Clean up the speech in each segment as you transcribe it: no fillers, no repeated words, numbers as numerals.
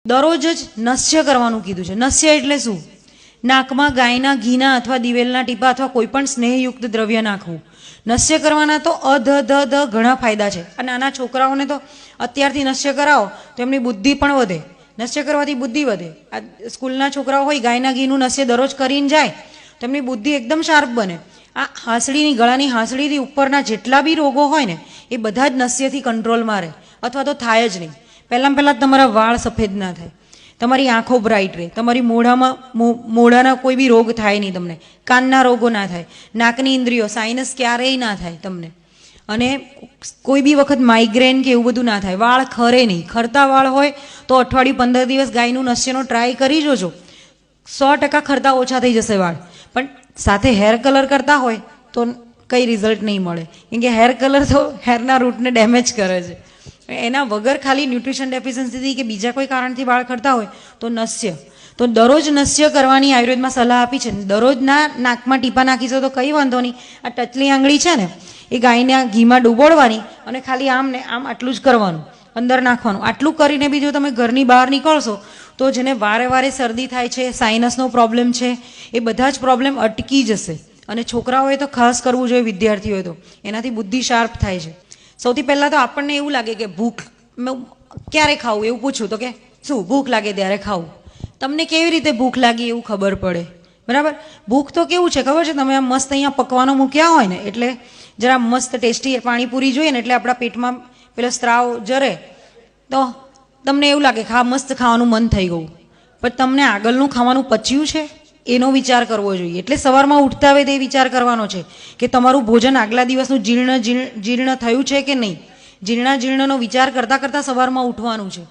દરરોજ જ નસ્ય કરવાનું કીધું છે. નસ્ય એટલે શું? નાકમાં ગાયના ઘીના અથવા દિવેલના ટીપા અથવા કોઈ પણ સ્નેહયુક્ત દ્રવ્ય નાખવું. નસ્ય કરવાના તો ઘણા ફાયદા છે. અને નાના છોકરાઓને તો અત્યારથી નસ્ય કરાવો તો એમની બુદ્ધિ પણ વધે. નસ્ય કરવાથી બુદ્ધિ વધે. આ સ્કૂલના છોકરાઓ હોય ગાયના ઘીનું નસ્ય દરરોજ કરીને જાય તો એમની બુદ્ધિ એકદમ શાર્પ બને. આ હાંસડીની ગળાની હાંસડીથી ઉપરના જેટલા બી રોગો હોય ને એ બધા જ નસ્યથી કંટ્રોલમાં રહે, અથવા તો થાય જ નહીં. પહેલાં તમારા વાળ સફેદ ના થાય, તમારી આંખો બ્રાઇટ રહે, તમારી મોઢાના કોઈ બી રોગ થાય નહીં તમને, કાનના રોગો ના થાય, નાકની ઇન્દ્રિયો સાઇનસ ક્યારેય ના થાય તમને, અને કોઈ બી વખત માઇગ્રેન કે એવું બધું ના થાય. વાળ ખરે નહીં. ખરતા વાળ હોય તો અઠવાડિયું 15 દિવસ ગાયનું નસ્યનો ટ્રાય કરી જોજો, 100% ખરતા ઓછા થઈ જશે વાળ. પણ સાથે હેર કલર કરતા હોય તો કંઈ રિઝલ્ટ નહીં મળે, કેમ કે હેર કલર તો હેરના રૂટને ડેમેજ કરે છે. એના વગર ખાલી ન્યુટ્રિશન ડેફિશિયન્સીથી કે બીજા કોઈ કારણથી વાળ ખરતા હોય તો નસ્ય, તો દરરોજ નસ્ય કરવાની આયુર્વેદમાં સલાહ આપી છે. દરરોજના નાકમાં ટીપા નાખીશો તો કંઈ વાંધો નહીં. આ ટચલી આંગળી છે ને એ ગાયના ઘીમાં ડૂબોળવાની અને ખાલી આમ ને આમ આટલું જ કરવાનું, અંદર નાખવાનું. આટલું કરીને બી જો તમે ઘરની બહાર નીકળશો તો જેને વારે વારે શરદી થાય છે, સાઇનસનો પ્રોબ્લેમ છે, એ બધા જ પ્રોબ્લેમ અટકી જશે. અને છોકરાઓએ તો ખાસ કરવું જોઈએ, વિદ્યાર્થીઓએ તો, એનાથી બુદ્ધિ શાર્પ થાય છે. સૌથી પહેલાં તો આપણને એવું લાગે કે ભૂખ ક્યારે ખાવું એવું પૂછું તો કે શું ભૂખ લાગે ત્યારે ખાવું. તમને કેવી રીતે ભૂખ લાગી એવું ખબર પડે, બરાબર? ભૂખ તો કેવું છે ખબર છે? તમે આમ મસ્ત અહીંયા પકવાનો મૂક્યા હોય ને એટલે જરા મસ્ત ટેસ્ટી પાણીપુરી જોઈએ ને એટલે આપણા પેટમાં પેલો સ્ત્રાવ જરે તો તમને એવું લાગે કે હા મસ્ત ખાવાનું મન થઈ ગયું. પણ તમને આગળનું ખાવાનું પચ્યું છે એનો વિચાર કરવો જોઈએ. એટલે સવારમાં ઉઠતા હોય તે વિચાર કરવાનો છે કે તમારું ભોજન આગલા દિવસનું જીર્ણ થયું છે કે નહીં. જીર્ણનો વિચાર કરતાં કરતાં સવારમાં ઉઠવાનું છે.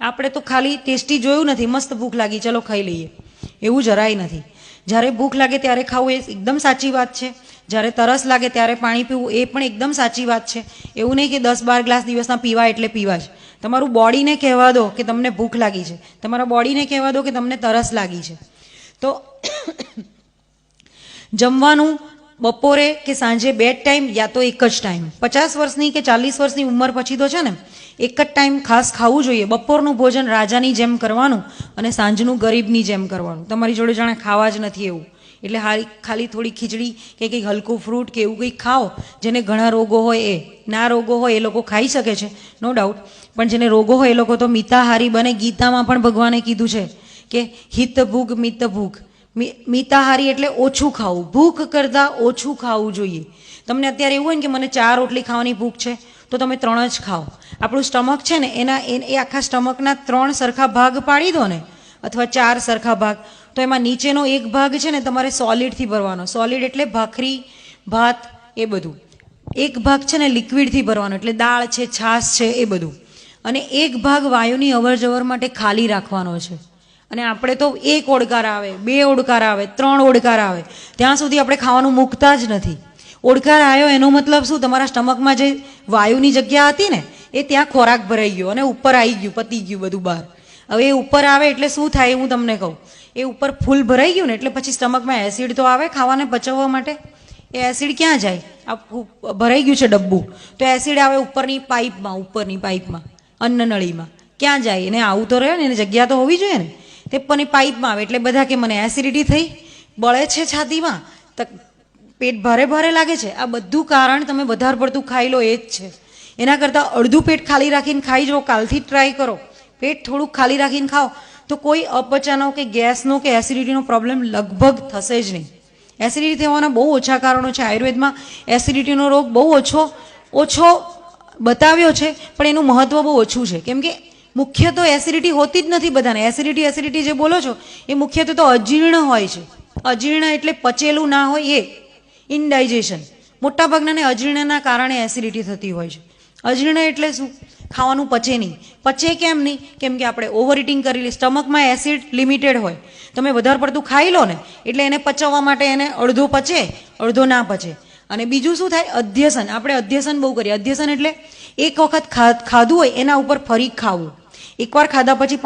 આપણે તો ખાલી ટેસ્ટી જોયું નથી, મસ્ત ભૂખ લાગી ચલો ખાઈ લઈએ, એવું જરાય નથી. જ્યારે ભૂખ લાગે ત્યારે ખાવું એ એકદમ સાચી વાત છે. જ્યારે તરસ લાગે ત્યારે પાણી પીવું એ પણ એકદમ સાચી વાત છે. એવું નહીં કે 10-12 ગ્લાસ દિવસના પીવા એટલે પીવા જ. તમારું બોડીને કહેવા દો કે તમને ભૂખ લાગી છે, તમારા બોડીને કહેવા દો કે તમને તરસ લાગી છે. તો જમવાનું બપોરે કે સાંજે 2 ટાઈમ યા તો એક જ ટાઈમ. 50 વર્ષની કે 40 વર્ષની ઉંમર પછી તો છે ને એક જ ટાઈમ ખાસ ખાવું જોઈએ. બપોરનું ભોજન રાજાની જેમ કરવાનું અને સાંજનું ગરીબની જેમ કરવાનું. તમારી જોડે જાણે ખાવા જ નથી એવું. એટલે ખાલી થોડી ખીચડી કે કંઈક હલકું ફ્રૂટ કે એવું કંઈક ખાઓ. જેને ઘણા રોગો હોય એ, ના રોગો હોય એ લોકો ખાઈ શકે છે, નો ડાઉટ. પણ જેને રોગો હોય એ લોકો તો મિતાહારી બને. ગીતામાં પણ ભગવાને કીધું છે કે હિત ભૂગ મિત ભૂગ. મિતાહારી એટલે ઓછું ખાવું, ભૂખ કરતાં ઓછું ખાવું જોઈએ. તમને અત્યારે એવું હોય ને કે મને 4 રોટલી ખાવાની ભૂખ છે તો તમે 3 જ ખાઓ. આપણું સ્ટમક છે ને એ આખા સ્ટમકના 3 સરખા ભાગ પાડી દો ને, અથવા 4 સરખા ભાગ, તો એમાં નીચેનો એક ભાગ છે ને તમારે સોલિડથી ભરવાનો. સોલિડ એટલે ભાખરી, ભાત, એ બધું. એક ભાગ છે ને લિક્વિડથી ભરવાનો, એટલે દાળ છે, છાશ છે, એ બધું. અને એક ભાગ વાયુની અવર જવર માટે ખાલી રાખવાનો છે. અને આપણે તો 1 ઓડકાર આવે, 2 ઓડકાર આવે, 3 ઓડકાર આવે ત્યાં સુધી આપણે ખાવાનું મૂકતા જ નથી. ઓડકાર આવ્યો એનો મતલબ શું? તમારા સ્ટમકમાં જે વાયુની જગ્યા હતી ને એ ત્યાં ખોરાક ભરાઈ ગયો અને ઉપર આવી ગયું, પતી ગયું બધું બહાર. હવે એ ઉપર આવે એટલે શું થાય હું તમને કહું. એ ઉપર ફૂલ ભરાઈ ગયું ને એટલે પછી સ્ટમકમાં એસિડ તો આવે ખાવાને પચવવા માટે. એ એસિડ ક્યાં જાય? આ ભરાઈ ગયું છે ડબ્બું, તો એસિડ આવે ઉપરની પાઇપમાં, અન્નનળીમાં. ક્યાં જાય? એને આવું તો રહે ને, એની જગ્યા તો હોવી જોઈએ ને. તે પણ પાઇપમાં આવે એટલે બધા કે મને એસિડિટી થઈ, બળે છે છાતીમાં, પેટ ભારે ભારે લાગે છે. આ બધું કારણ તમે વધારે પડતું ખાઈ લો એ જ છે. એના કરતાં અડધું પેટ ખાલી રાખીને ખાઈ જાઓ. કાલથી ટ્રાય કરો, પેટ થોડુંક ખાલી રાખીને ખાઓ તો કોઈ અપચાનો કે ગેસનો કે એસિડિટીનો પ્રોબ્લેમ લગભગ થશે જ નહીં. એસિડિટી થવાના બહુ ઓછા કારણો છે. આયુર્વેદમાં એસિડિટીનો રોગ બહુ ઓછો બતાવ્યો છે, પણ એનું મહત્ત્વ બહુ ઓછું છે. કેમ કે મુખ્ય તો એસિડિટી હોતી જ નથી બધાને. એસિડિટી જે બોલો છો એ મુખ્યત્વે તો અજીર્ણ હોય છે. અજીર્ણ એટલે પચેલું ના હોય એ, ઇનડાઇજેશન. મોટાભાગનાને અજીર્ણના કારણે એસિડિટી થતી હોય છે. અજીર્ણ એટલે શું? ખાવાનું પચે નહીં. પચે કેમ નહીં? કેમ કે આપણે ઓવર ઇટિંગ કરેલી. સ્ટમકમાં એસિડ લિમિટેડ હોય. તમે વધારે પડતું ખાઈ લો ને એટલે એને પચવવા માટે એને અડધો પચે, અડધો ના પચે. અને બીજું શું થાય? અધ્યસન. આપણે અધ્યસન બહુ કરીએ. અધ્યસન એટલે એક વખત ખાધું હોય એના ઉપર ફરી ખાવું. એકવાર ખાધા પછી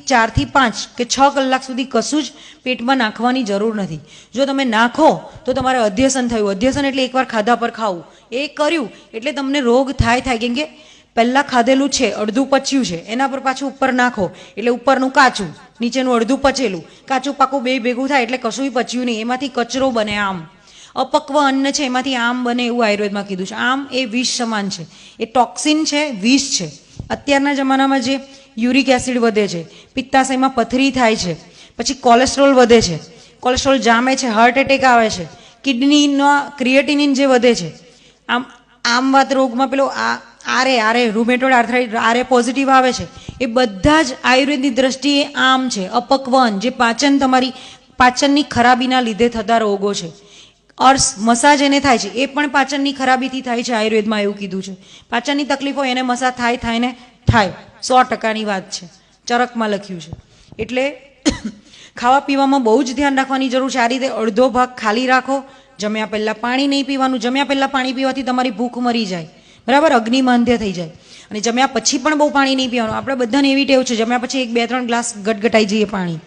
4 થી 5 કે 6 કલાક સુધી કશું જ પેટમાં નાખવાની જરૂર નથી. જો તમે નાખો તો તમારે અધ્યસન થયું. અધ્યસન એટલે એકવાર ખાધા પર ખાવું. એ કર્યું એટલે તમને રોગ થાય. કેમ કે પહેલાં ખાધેલું છે, અડધું પચ્યું છે, એના પર પાછું ઉપર નાખો એટલે ઉપરનું કાચું, નીચેનું અડધું પચેલું, કાચું પાકું બે ભેગું થાય એટલે કશું પચ્યું નહીં, એમાંથી કચરો બને. આમ અપક્વ અન્ન છે, એમાંથી આમ બને એવું આયુર્વેદમાં કીધું છે. આમ એ વિષ સમાન છે, એ ટોક્સિન છે, વિષ છે. અત્યારના જમાનામાં જે યુરિક એસિડ વધે છે, પિત્તાશયમાં પથરી થાય છે, પછી કોલેસ્ટ્રોલ વધે છે, કોલેસ્ટ્રોલ જામે છે, હાર્ટ એટેક આવે છે, કિડનીનો ક્રિએટિનિન જે વધે છે, આમ વાત રોગમાં પેલો આરે રૂમેટોઇડ આર્થરાઇટિસ આરે પોઝિટિવ આવે છે, એ બધા જ આયુર્વેદની દ્રષ્ટિએ આમ છે. અપક્વન જે તમારી પાચનની ખરાબીના લીધે થતા રોગો છે. અર્સ મસાજ એને થાય છે, એ પણ પાચનની ખરાબીથી થાય છે. આયુર્વેદમાં એવું કીધું છે, પાચનની તકલીફ હોય એને મસાજ થાય 100%ની વાત છે, ચરકમાં લખ્યું છે. એટલે ખાવા પીવામાં બહુ જ ધ્યાન રાખવાની જરૂર છે. આ રીતે અડધો ભાગ ખાલી રાખો. જમ્યા પહેલાં પાણી નહીં પીવાનું. જમ્યા પહેલાં પાણી પીવાથી તમારી ભૂખ મરી જાય, બરાબર, અગ્નિમાંદ્ય થઈ જાય. અને જમ્યા પછી પણ બહુ પાણી નહીં પીવાનું. આપણે બધાને એવી ટેવ છે, જમ્યા પછી 1-2-3 ગ્લાસ ગટગટાઈ જઈએ પાણી.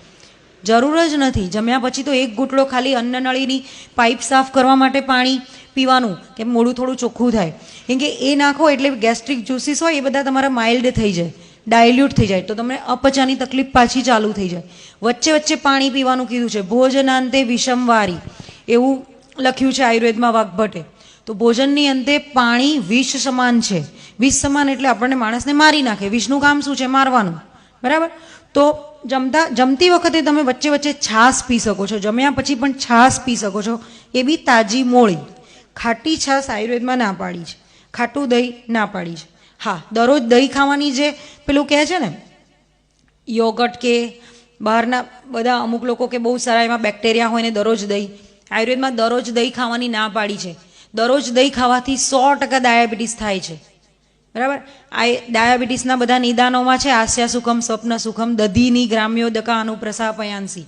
જરૂર જ નથી. જમ્યા પછી તો એક ઘૂંટડો ખાલી અન્નનળીની પાઇપ સાફ કરવા માટે પાણી પીવાનું, કે મોઢું થોડું ચોખ્ખું થાય. કેમ કે એ નાખો એટલે ગેસ્ટ્રિક જ્યુસીસ હોય એ બધા તમારા માઇલ્ડ થઈ જાય, ડાયલ્યુટ થઈ જાય, તો તમને અપચાની તકલીફ પાછી ચાલુ થઈ જાય. વચ્ચે વચ્ચે પાણી પીવાનું કીધું છે. ભોજનાંતે વિષમવારી એવું લખ્યું છે આયુર્વેદમાં વાઘભટ્ટે. તો ભોજનની અંતે પાણી વિષ સમાન છે. વિષ સમાન એટલે આપણને માણસને મારી નાખે. વિષનું કામ શું છે? મારવાનું, બરાબર. તો જમતી વખતે તમે વચ્ચે વચ્ચે છાશ પી શકો છો. જમ્યા પછી પણ છાશ પી શકો છો, એ બી તાજી મોળી. ખાટી છાશ આયુર્વેદમાં ના પાડી છે, ખાટું દહીં ના પાડી છે. હા, દરરોજ દહીં ખાવાની જે પેલું કહે છે ને યોગર્ટ કે બહારના બધા અમુક લોકો કે બહુ સારા એમાં બેક્ટેરિયા હોય ને દરરોજ દહીં, આયુર્વેદમાં દરરોજ દહીં ખાવાની ના પાડી છે. દરરોજ દહીં ખાવાથી 100% ડાયાબિટીસ થાય છે, બરાબર. આ ડાયાબિટીસના બધા નિદાનોમાં છે. આસ્યા સુખમ સ્વપ્ન સુખમ દધીની ગ્રામ્યોદકા અનુપ્રસાપયાંસી.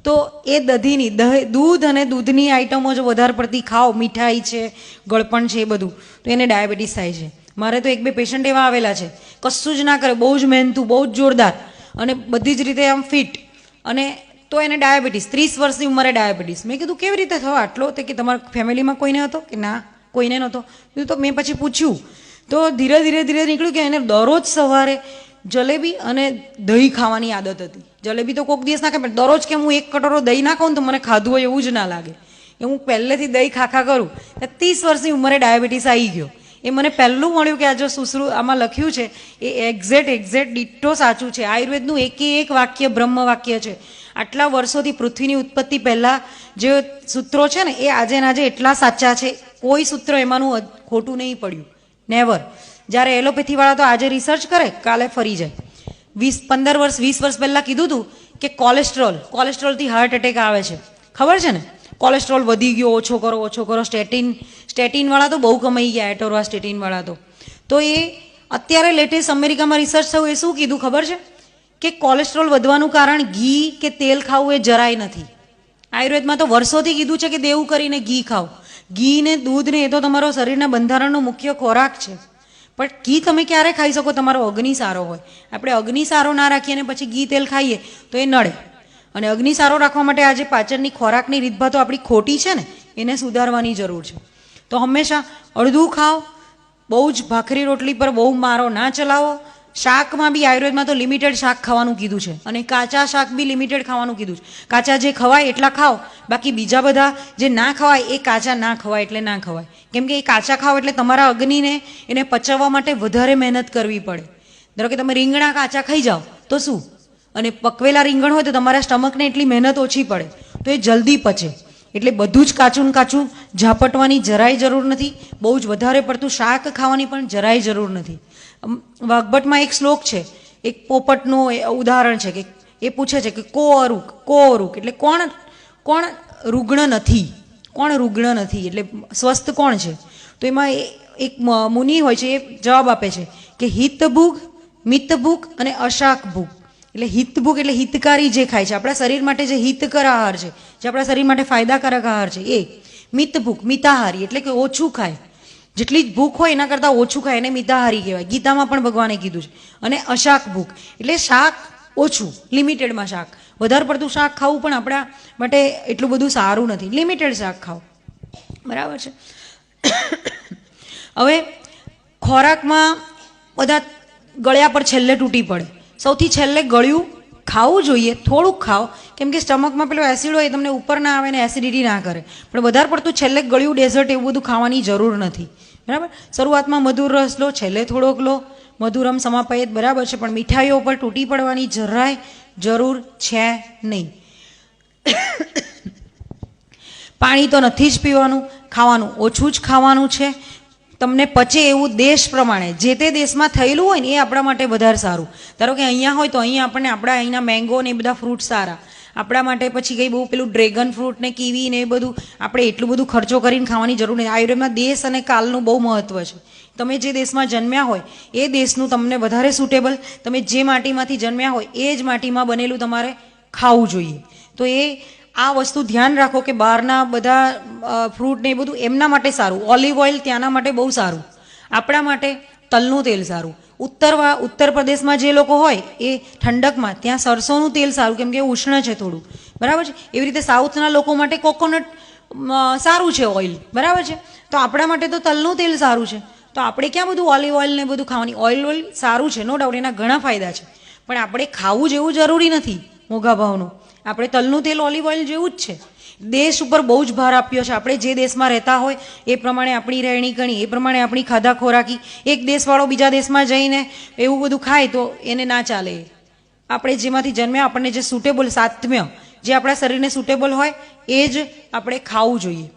તો એ દધીની દૂધ અને દૂધની આઈટમો જો વધારે પડતી ખાઓ, મીઠાઈ છે, ગળપણ છે, એ બધું, તો એને ડાયાબિટીસ થાય છે. મારે તો 1-2 પેશન્ટ એવા આવેલા છે, કશું જ ના કરે, બહુ જ મહેનતું, બહુ જ જોરદાર અને બધી જ રીતે આમ ફિટ, અને તો એને ડાયાબિટીસ 30 વર્ષની ઉંમરે ડાયાબિટીસ. મેં કીધું કેવી રીતે થયો આટલો? તો કે તમારા ફેમિલીમાં કોઈને હતો? કે ના, કોઈને નહોતો. કીધું તો મેં પછી પૂછ્યું તો ધીરે ધીરે નીકળ્યું કે એને દરરોજ સવારે જલેબી અને દહીં ખાવાની આદત હતી. જલેબી તો કોઈક દિવસ ના ખાય, પણ દરરોજ કે હું 1 કટોરો દહીં ના ખાઉં ને તો મને ખાધું હોય એવું જ ના લાગે. એ હું પહેલેથી દહીં ખા કરું. 30 વર્ષની ઉંમરે ડાયાબિટીસ આવી ગયો. એ મને પહેલું મળ્યું કે આ જો આમાં લખ્યું છે એ એક્ઝેક્ટ ડિટ્ટો સાચું છે. આયુર્વેદનું એક વાક્ય બ્રહ્મ વાક્ય છે. આટલા વર્ષોથી પૃથ્વીની ઉત્પત્તિ પહેલાં જે સૂત્રો છે ને એ આજે એટલા સાચા છે. કોઈ સૂત્ર એમાંનું ખોટું નહીં પડ્યું, નેવર. જ્યારે એલોપેથીવાળા તો આજે રિસર્ચ કરે, કાલે ફરી જાય. 20 વર્ષ પહેલાં કીધું હતું કે કોલેસ્ટ્રોલથી હાર્ટ એટેક આવે છે, ખબર છે ને? કોલેસ્ટ્રોલ વધી ગયો, ઓછો કરો. સ્ટેટિનવાળા તો બહુ કમાઈ ગયા, એટોરવાસ્ટેટિનવાળા તો એ અત્યારે લેટેસ્ટ અમેરિકામાં રિસર્ચ થયું, એ શું કીધું ખબર છે? કે કોલેસ્ટ્રોલ વધવાનું કારણ ઘી કે તેલ ખાવું એ જરાય નથી. આયુર્વેદમાં તો વર્ષોથી કીધું છે કે દેવું કરીને ઘી ખાઓ. ઘી ને દૂધ ને એ તો તમારો શરીરના બંધારણનો મુખ્ય ખોરાક છે, પણ ઘી તમે ક્યારે ખાઈ શકો? તમારો અગ્નિ સારો હોય. આપણે અગ્નિ સારો ના રાખીએ અને પછી ઘી તેલ ખાઈએ તો એ નડે. અને અગ્નિ સારો રાખવા માટે આજે પાચનની ખોરાકની રીતભાતો આપણી ખોટી છે ને, એને સુધારવાની જરૂર છે. તો હંમેશા અડધું ખાઓ. બહુ જ ભાખરી રોટલી પર બહુ મારો ના ચલાવો. શાકમાં બી આયુર્વેદમાં તો લિમિટેડ શાક ખાવાનું કીધું છે, અને કાચા શાક બી લિમિટેડ ખાવાનું કીધું છે. કાચા જે ખવાય એટલા ખાઓ, બાકી બીજા બધા જે ના ખવાય એ કાચા ના ખવાય એટલે ના ખવાય. કેમ કે એ કાચા ખાઓ એટલે તમારા અગ્નિને એને પચાવવા માટે વધારે મહેનત કરવી પડે. ધારો કે તમે રીંગણા કાચા ખાઈ જાઓ તો શું, અને પકવેલા રીંગણ હોય તો તમારા સ્ટમકને એટલી મહેનત ઓછી પડે, તો એ જલ્દી પચે. એટલે બધું જ કાચું ઝાપટવાની જરાય જરૂર નથી. બહુ જ વધારે પડતું શાક ખાવાની પણ જરાય જરૂર નથી. વાઘભટ્ટમાં એક શ્લોક છે, એક પોપટનું ઉદાહરણ છે, કે એ પૂછે છે કે કો અરુક એટલે કોણ રુગ્ણ નથી, એટલે સ્વસ્થ કોણ છે? તો એમાં એક મુનિ હોય છે, એ જવાબ આપે છે કે હિતભૂખ, મિતભૂખ અને અશાક ભૂખ. એટલે હિતભૂખ એટલે હિતકારી જે ખાય છે, આપણા શરીર માટે જે હિતકર આહાર છે, જે આપણા શરીર માટે ફાયદાકારક આહાર છે એ. મિતભૂખ મિતાહારી એટલે કે ઓછું ખાય, જેટલી જ ભૂખ હોય એના કરતાં ઓછું ખાય એને મિતાહારી કહેવાય. ગીતામાં પણ ભગવાને કીધું છે. અને અશાક ભૂખ એટલે શાક ઓછું, લિમિટેડમાં શાક. વધારે પડતું શાક ખાવું પણ આપણા માટે એટલું બધું સારું નથી. લિમિટેડ શાક ખાઓ, બરાબર છે. હવે ખોરાકમાં બધા ગળ્યા પર છેલ્લે તૂટી પડે. સૌથી છેલ્લે ગળ્યું ખાવું જોઈએ, થોડુંક ખાઓ, કેમ કે સ્ટમકમાં પેલો એસિડ હોય એ તમને ઉપર ના આવે ને એસિડિટી ના કરે. પણ વધારે પડતું છેલ્લે ગળ્યું ડેઝર્ટ એવું બધું ખાવાની જરૂર નથી. બરાબર. શરૂઆતમાં મધુર રસ લો, છેલ્લે થોડોક લો, મધુરમ સમાપયત બરાબર છે, પણ મીઠાઈઓ પર તૂટી પડવાની જરાય જરૂર છે નહીં. પાણી તો નથી જ પીવાનું, ખાવાનું ઓછું જ ખાવાનું છે. તમને પચે એવું દેશ પ્રમાણે, જે તે દેશમાં થયેલું હોય ને એ આપણા માટે વધારે સારું. ધારો કે અહીંયા હોય તો અહીંયા આપણને આપણા અહીંના મેંગો ને એ બધા ફ્રૂટ સારા આપણા માટે. પછી કંઈ બહુ પેલું ડ્રેગન ફ્રૂટ ને કીવી ને એ બધું આપણે એટલું બધું ખર્ચો કરીને ખાવાની જરૂર નહીં. આયુર્વેદમાં દેશ અને કાલનું બહુ મહત્વ છે. તમે જે દેશમાં જન્મ્યા હોય એ દેશનું તમને વધારે સુટેબલ, તમે જે માટીમાંથી જન્મ્યા હોય એ જ માટીમાં બનેલું તમારે ખાવું જોઈએ. તો આ વસ્તુ ધ્યાન રાખો કે બહારના બધા ફ્રૂટ ને એ બધું એમના માટે સારું, ઓલિવ ઓઇલ ત્યાંના માટે બહુ સારું, આપણા માટે તલનું તેલ સારું. ઉત્તર પ્રદેશમાં જે લોકો હોય એ ઠંડકમાં ત્યાં સરસોનું તેલ સારું, કેમ કે ઉષ્ણ છે થોડું, બરાબર છે. એવી રીતે સાઉથના લોકો માટે કોકોનટ સારું છે ઓઇલ, બરાબર છે. તો આપણા માટે તો તલનું તેલ સારું છે. તો આપણે ક્યાં બધું ઓલિવ ઓઇલ ને બધું ખાવાની. ઓઇલ સારું છે, નો ડાઉટ, એના ઘણા ફાયદા છે, પણ આપણે ખાવું જેવું જરૂરી નથી મોંઘા ભાવનું. આપણે તલનું તેલ ઓલિવ ઓઇલ જેવું જ છે. દેશ ઉપર બહુ જ ભાર આપ્યો છે. આપણે જે દેશમાં રહેતા હોય એ પ્રમાણે આપણી રહેણી કરણી, એ પ્રમાણે આપણી ખાધા ખોરાકી. એક દેશવાળો બીજા દેશમાં જઈને એવું બધું ખાય તો એને ના ચાલે. આપણે જેમાંથી જન્મ્યા, આપણને જે સુટેબલ, સાત્મ્ય જે આપણા શરીરને સુટેબલ હોય એ જ આપણે ખાવું જોઈએ.